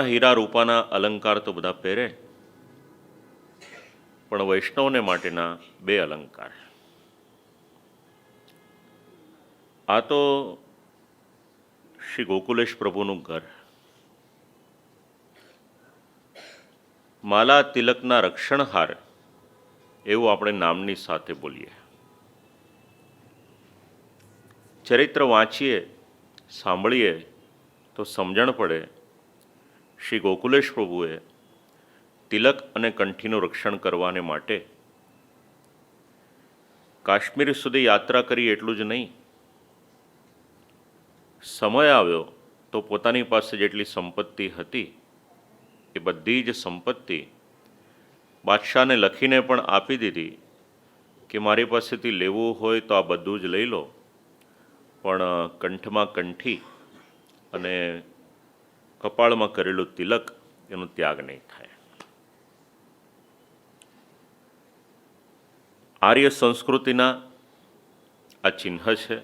સોના હીરા રૂપાના અલંકાર તો બધા પહેરે, પણ વૈષ્ણવને માટેના બે અલંકાર. આ તો શ્રી ગોકુલેશ પ્રભુનું ઘર. માલા તિલકના રક્ષણહાર એવું આપણે નામની સાથે બોલીએ. ચરિત્ર વાંચીએ, સાંભળીએ તો સમજણ પડે શ્રી ગોકુલેશ પ્રભુએ તિલક અને કંઠીનું રક્ષણ કરવાને માટે કાશ્મીર સુધી યાત્રા કરી એટલું જ નહીં, સમય આવ્યો તો પોતાની પાસે જેટલી સંપત્તિ હતી એ બધી જ સંપત્તિ બાદશાહને લખીને પણ આપી દીધી કે મારી પાસેથી લેવું હોય તો આ બધું જ લઈ લો, પણ કંઠમાં કંઠી અને કપાળમાં કરેલું તિલક એનો ત્યાગ નહીં થાય. આર્ય સંસ્કૃતિના આ ચિહ્ન છે,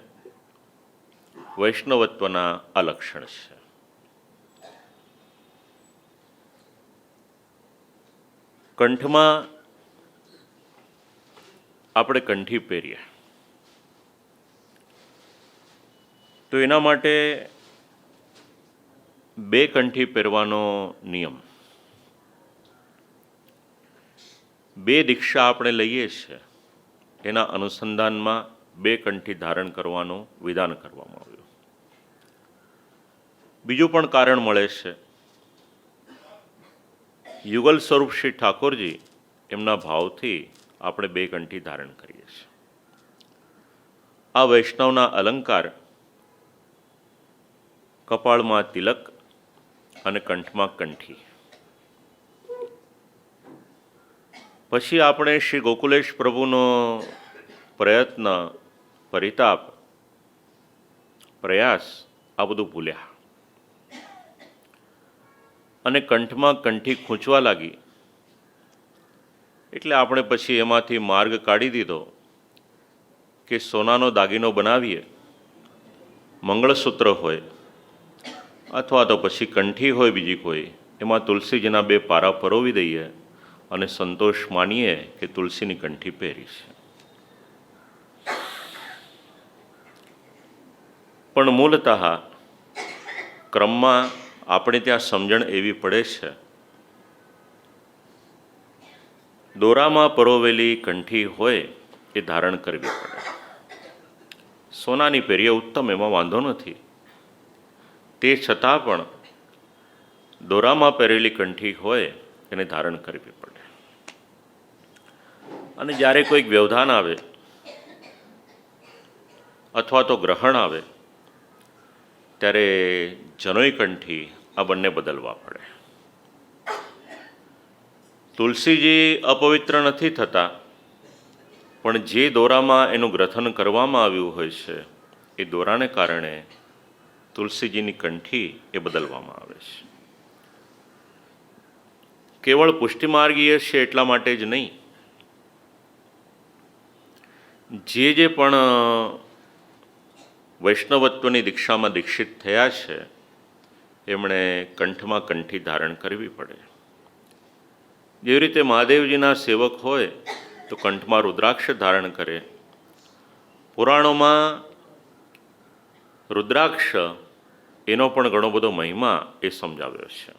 વૈષ્ણવત્વના આ લક્ષણ છે. કંઠમાં આપણે કંઠી પહેરીએ તો એના માટે બે કંઠી પહેરવાનો નિયમ. બે દીક્ષા આપણે લઈએ છીએ એના અનુસંધાનમાં બે કંઠી ધારણ કરવાનું વિધાન કરવામાં આવ્યું. બીજું પણ કારણ મળે છે. યુગલ સ્વરૂપ શ્રી ઠાકોરજી એમના ભાવથી આપણે બે કંઠી ધારણ કરીએ છીએ. આ વૈષ્ણવના અલંકાર કપાળમાં તિલક અને કંઠમાં કંઠી. પછી આપણે શ્રી ગોકુલેશ પ્રભુનો પ્રયત્ન, પરિતાપ, પ્રયાસ આ બધું ભૂલ્યા અને કંઠમાં કંઠી ખૂંચવા લાગી. એટલે આપણે પછી એમાંથી માર્ગ કાઢી દીધો કે સોનાનો દાગીનો બનાવીએ, મંગળસૂત્ર હોય અથવા તો પછી કંઠી હોય બીજી કોઈ, એમાં તુલસીજીના બે પારા પરોવી દઈએ અને સંતોષ માનીએ કે તુલસીની કંઠી પહેરી છે. પણ મૂળતઃ ક્રમમાં આપણે ત્યાં સમજણ એવી પડે છે, દોરામાં પરોવેલી કંઠી હોય એ ધારણ કરવી પડે. સોનાની પહેરીએ ઉત્તમ, એમાં વાંધો નથી. તે છતાં પણ દોરામાં પહેરેલી કંઠી હોય એને ધારણ કરવી પડે. અને જ્યારે કોઈક વ્યવધાન આવે અથવા તો ગ્રહણ આવે ત્યારે જનોઈ કંઠી આ બંને બદલવા પડે. તુલસીજી અપવિત્ર નથી થતા, પણ જે દોરામાં એનું ગ્રથન કરવામાં આવ્યું હોય છે એ દોરાને કારણે તુલસીજીની કંઠી એ બદલવામાં આવે છે. કેવળ પુષ્ટિમાર્ગીય છે એટલા માટે જ નહીં, જે પણ વૈષ્ણવત્વની દીક્ષામાં દીક્ષિત થયા છે એમણે કંઠમાં કંઠી ધારણ કરવી પડે. જેવી રીતે મહાદેવજીના સેવક હોય તો કંઠમાં રુદ્રાક્ષ ધારણ કરે. પુરાણોમાં રુદ્રાક્ષ એનો પણ ઘણો બધો મહિમા એ સમજાવ્યો છે.